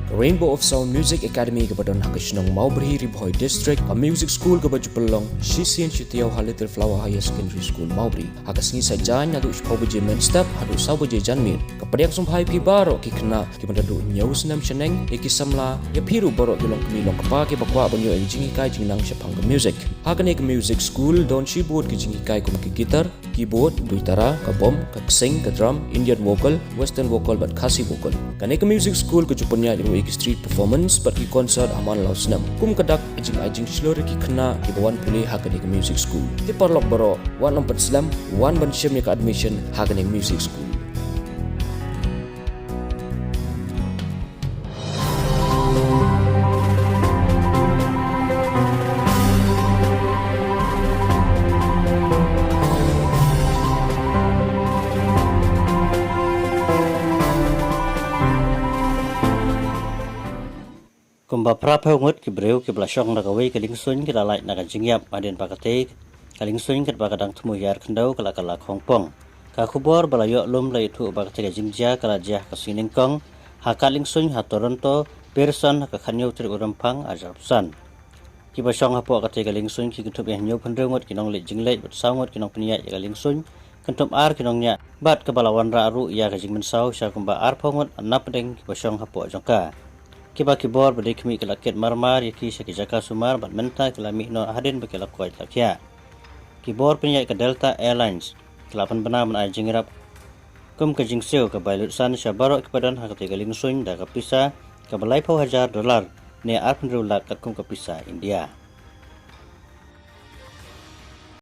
Rainbow of Sound Music Academy kepadon hakisnong Maubri Ribhoi District, a music school kebajupelong Shisian Shitiau Little Flower Higher Secondary School Maubri. Hakasngi sajan adu shpobaje main step adu saubaje janmin. Kepada yang sumpai pi baro ki kena ki mandadu nyau senam sheneng ki samla ya piru baro kilong kemilong kepa ki bakwa banyo ing jingikai jingnang shapang ke music. Hakane ke music school don shibut ki jingikai kum ki gitar, keyboard, duitara, ke bom, ke sing, ke drum, Indian vocal, western vocal bat khasi vocal. Kane ke music school ke jupunya ki street performance bagi konsert aman lau senam kum kedak ajing seluruh ki kena ki bawan pulih hakane ke music school ti parlok baro wan nomor selam wan ban syem ke admission hakane music school. Kumba praphe Ngut ki breu ki blasong na kawai ka Liengsuiñ ki Lait na ka Jingiap adin pakate ka Liengsuiñ ki bakadang tumu yar khendau kala Khongpoh ka khubor balayo lum lai thu bakate ka Jingjia kala jah ka siningkong ha ka Liengsuiñ ha Toronto person ka khanyo tri urampang ajarpsan ki basong ha po ka te ka Liengsuiñ ki kutup yang nyu phendreu Ngut ki nong le jinglai bat sawngot ki nong pniya ka Liengsuiñ kentum ar ki nong nya bat ka balawan ra ru ya ka jingmen saw sha kumba ar phongot anapdeng ki basong ha po jongka kiba kibor bade kemi kelaket marmar yaki syaki jaka sumar bat menta kelami no hadin bekela kuat lakia kibor penyai ke Delta Airlines kelapan benar men Jingiap kum ke jingseu ke bailut san syabaro kepadan hak ke Liengsuiñ da ke pisa ke $1,000 ne $800 kum ke pisa India.